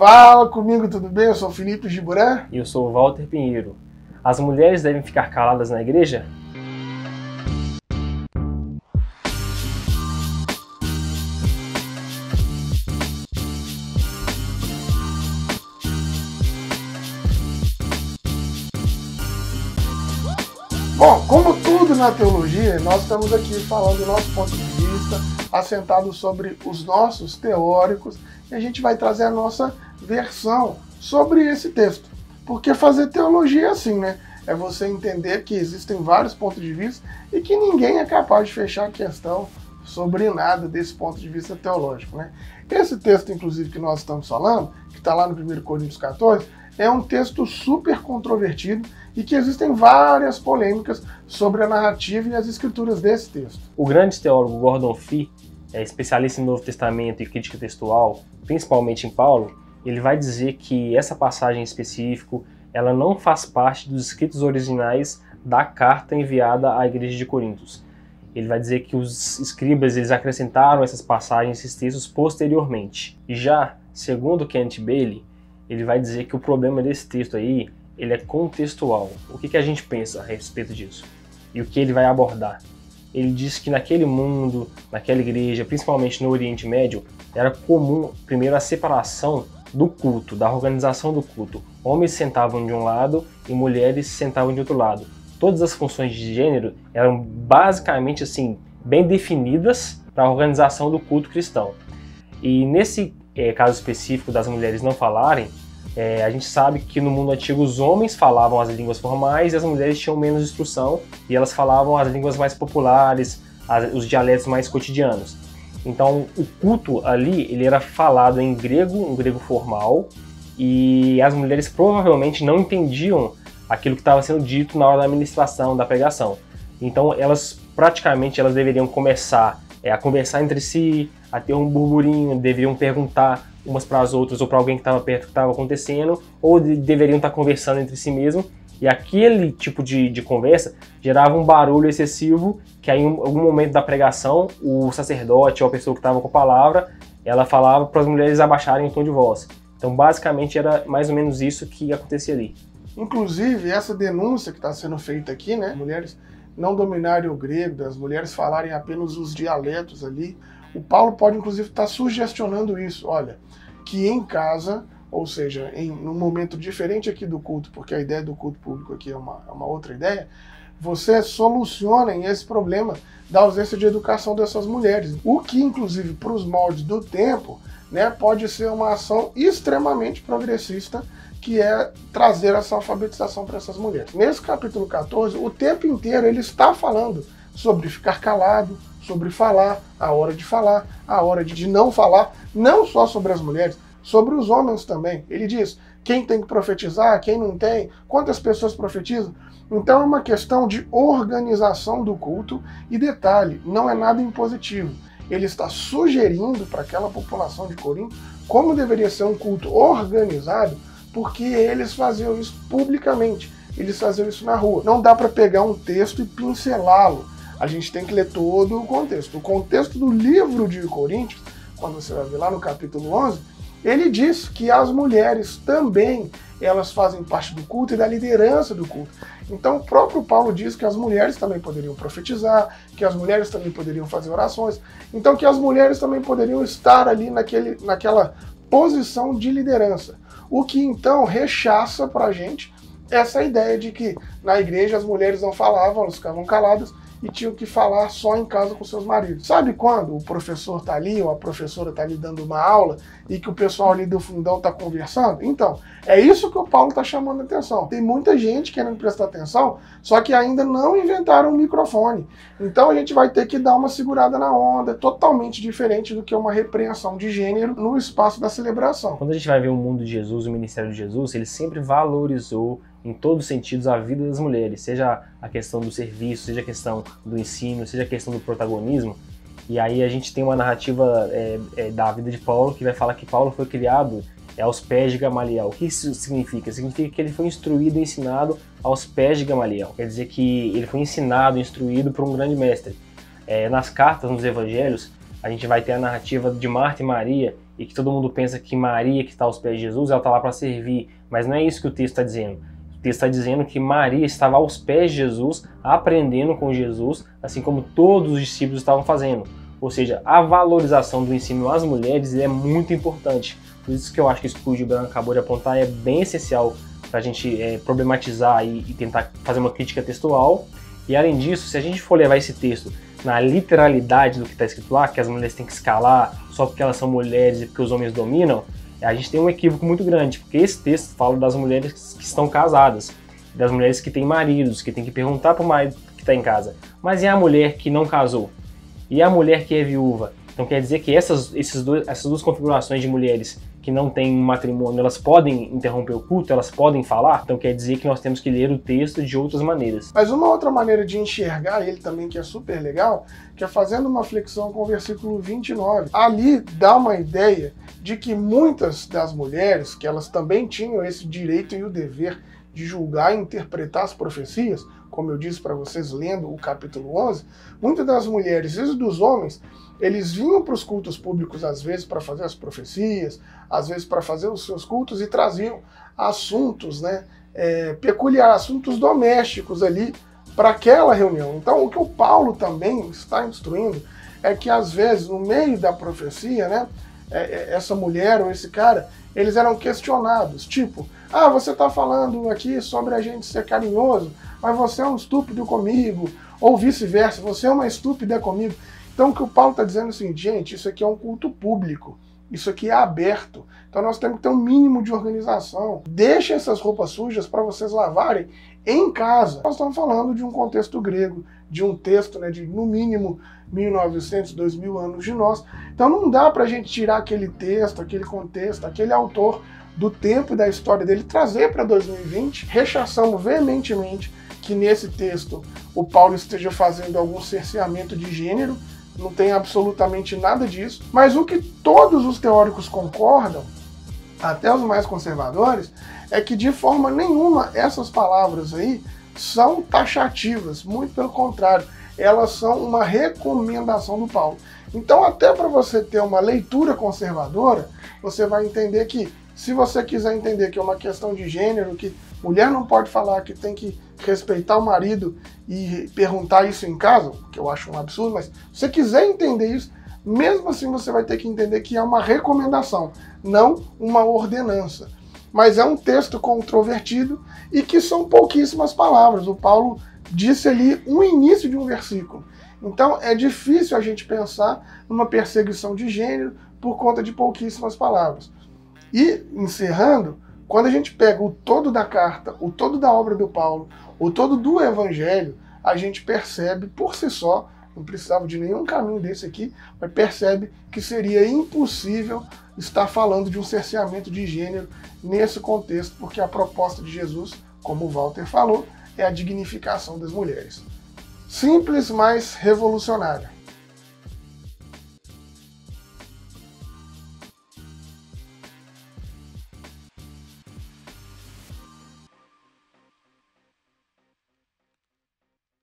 Fala comigo, tudo bem? Eu sou o Felipe Giburé. E eu sou o Walter Pinheiro. As mulheres devem ficar caladas na igreja? Bom, como tudo na teologia, nós estamos aqui falando do nosso ponto de vista, assentado sobre os nossos teóricos, e a gente vai trazer a nossa versão sobre esse texto. Porque fazer teologia é assim, né? É você entender que existem vários pontos de vista e que ninguém é capaz de fechar a questão sobre nada desse ponto de vista teológico, né? Esse texto, inclusive, que nós estamos falando, que está lá no 1 Coríntios 14, é um texto super controvertido e que existem várias polêmicas sobre a narrativa e as escrituras desse texto. O grande teólogo Gordon Fee, especialista em Novo Testamento e crítica textual, principalmente em Paulo, ele vai dizer que essa passagem em específico, ela não faz parte dos escritos originais da carta enviada à igreja de Coríntios. Ele vai dizer que os escribas eles acrescentaram essas passagens, esses textos posteriormente. E já, segundo Kenneth Bailey, ele vai dizer que o problema desse texto aí, ele é contextual. O que a gente pensa a respeito disso? E o que ele vai abordar? Ele diz que naquele mundo, naquela igreja, principalmente no Oriente Médio, era comum, primeiro, a separação do culto, da organização do culto. Homens sentavam de um lado e mulheres sentavam de outro lado. Todas as funções de gênero eram basicamente assim, bem definidas para a organização do culto cristão. E nesse caso específico das mulheres não falarem, a gente sabe que no mundo antigo os homens falavam as línguas formais e as mulheres tinham menos instrução e elas falavam as línguas mais populares, os dialetos mais cotidianos. Então o culto ali ele era falado em grego, um grego formal, e as mulheres provavelmente não entendiam aquilo que estava sendo dito na hora da ministração, da pregação. Então elas deveriam começar a conversar entre si, a ter um burburinho, deveriam perguntar umas para as outras ou para alguém que estava perto do que estava acontecendo, ou deveriam estar conversando entre si mesmo, e aquele tipo de conversa gerava um barulho excessivo que aí em algum momento da pregação o sacerdote ou a pessoa que estava com a palavra, ela falava para as mulheres abaixarem o tom de voz. Então basicamente era mais ou menos isso que acontecia ali. Inclusive essa denúncia que está sendo feita aqui, né, mulheres não dominarem o grego, as mulheres falarem apenas os dialetos ali, o Paulo pode inclusive estar sugestionando isso, olha, que em casa, ou seja, num momento diferente aqui do culto, porque a ideia do culto público aqui é uma outra ideia, você solucionem esse problema da ausência de educação dessas mulheres. O que, inclusive, para os moldes do tempo, né, pode ser uma ação extremamente progressista, que é trazer essa alfabetização para essas mulheres. Nesse capítulo 14, o tempo inteiro ele está falando sobre ficar calado, sobre falar, a hora de não falar, não só sobre as mulheres, sobre os homens também. Ele diz quem tem que profetizar, quem não tem, quantas pessoas profetizam. Então é uma questão de organização do culto e detalhe, não é nada impositivo. Ele está sugerindo para aquela população de Corinto como deveria ser um culto organizado, porque eles faziam isso publicamente, eles faziam isso na rua. Não dá para pegar um texto e pincelá-lo. A gente tem que ler todo o contexto. O contexto do livro de Coríntios, quando você vai ver lá no capítulo 11, ele diz que as mulheres também, elas fazem parte do culto e da liderança do culto. Então o próprio Paulo diz que as mulheres também poderiam profetizar, que as mulheres também poderiam fazer orações, então que as mulheres também poderiam estar ali naquela posição de liderança. O que então rechaça pra gente essa ideia de que na igreja as mulheres não falavam, elas ficavam caladas, e tinham que falar só em casa com seus maridos. Sabe quando o professor está ali, ou a professora está ali dando uma aula, e que o pessoal ali do fundão está conversando? Então, é isso que o Paulo está chamando a atenção. Tem muita gente querendo prestar atenção, só que ainda não inventaram um microfone. Então a gente vai ter que dar uma segurada na onda, totalmente diferente do que uma repreensão de gênero no espaço da celebração. Quando a gente vai ver o mundo de Jesus, o ministério de Jesus, ele sempre valorizou em todos os sentidos a vida das mulheres, seja a questão do serviço, seja a questão do ensino, seja a questão do protagonismo. E aí a gente tem uma narrativa da vida de Paulo que vai falar que Paulo foi criado aos pés de Gamaliel. O que isso significa? Significa que ele foi instruído e ensinado aos pés de Gamaliel. Quer dizer que ele foi ensinado, instruído por um grande mestre. Nas cartas, nos evangelhos, a gente vai ter a narrativa de Marta e Maria, e que todo mundo pensa que Maria, que está aos pés de Jesus, ela está lá para servir, mas não é isso que o texto está dizendo. O texto está dizendo que Maria estava aos pés de Jesus, aprendendo com Jesus, assim como todos os discípulos estavam fazendo. Ou seja, a valorização do ensino às mulheres é muito importante. Por isso que eu acho que isso que o Gilberto acabou de apontar é bem essencial para a gente problematizar e tentar fazer uma crítica textual. E além disso, se a gente for levar esse texto na literalidade do que está escrito lá, que as mulheres têm que escalar só porque elas são mulheres e porque os homens dominam, a gente tem um equívoco muito grande, porque esse texto fala das mulheres que estão casadas, das mulheres que têm maridos, que tem que perguntar para o marido que está em casa. Mas e a mulher que não casou? E a mulher que é viúva? Então quer dizer que essas duas configurações de mulheres que não têm matrimônio, elas podem interromper o culto, elas podem falar? Então quer dizer que nós temos que ler o texto de outras maneiras. Mas uma outra maneira de enxergar ele também, que é super legal, que é fazendo uma flexão com o versículo 29. Ali dá uma ideia de que muitas das mulheres, que elas também tinham esse direito e o dever de julgar e interpretar as profecias, como eu disse para vocês lendo o capítulo 11, muitas das mulheres e dos homens, eles vinham para os cultos públicos às vezes para fazer as profecias, às vezes para fazer os seus cultos e traziam assuntos, peculiares, assuntos domésticos ali para aquela reunião. Então o que o Paulo também está instruindo é que às vezes no meio da profecia, essa mulher ou esse cara, eles eram questionados, tipo, você está falando aqui sobre a gente ser carinhoso, mas você é um estúpido comigo, ou vice-versa, você é uma estúpida comigo. Então o que o Paulo está dizendo é o seguinte, gente, isso aqui é um culto público, isso aqui é aberto, então nós temos que ter um mínimo de organização. Deixem essas roupas sujas para vocês lavarem em casa. Nós estamos falando de um contexto grego, de um texto de no mínimo 1900, 2000 anos de nós. Então não dá para a gente tirar aquele texto, aquele contexto, aquele autor do tempo e da história dele, trazer para 2020. Rechaçamos veementemente que nesse texto o Paulo esteja fazendo algum cerceamento de gênero, não tem absolutamente nada disso. Mas o que todos os teóricos concordam, até os mais conservadores, é que de forma nenhuma essas palavras aí são taxativas, muito pelo contrário, elas são uma recomendação do Paulo. Então até para você ter uma leitura conservadora, você vai entender que, se você quiser entender que é uma questão de gênero, que mulher não pode falar, que tem que respeitar o marido e perguntar isso em casa, que eu acho um absurdo, mas se você quiser entender isso, mesmo assim você vai ter que entender que é uma recomendação, não uma ordenança. Mas é um texto controvertido e que são pouquíssimas palavras. O Paulo disse ali o início de um versículo. Então é difícil a gente pensar numa perseguição de gênero por conta de pouquíssimas palavras. E, encerrando, quando a gente pega o todo da carta, o todo da obra do Paulo, o todo do Evangelho, a gente percebe por si só, não precisava de nenhum caminho desse aqui, mas percebe que seria impossível estar falando de um cerceamento de gênero nesse contexto, porque a proposta de Jesus, como o Walter falou, é a dignificação das mulheres. Simples, mas revolucionária.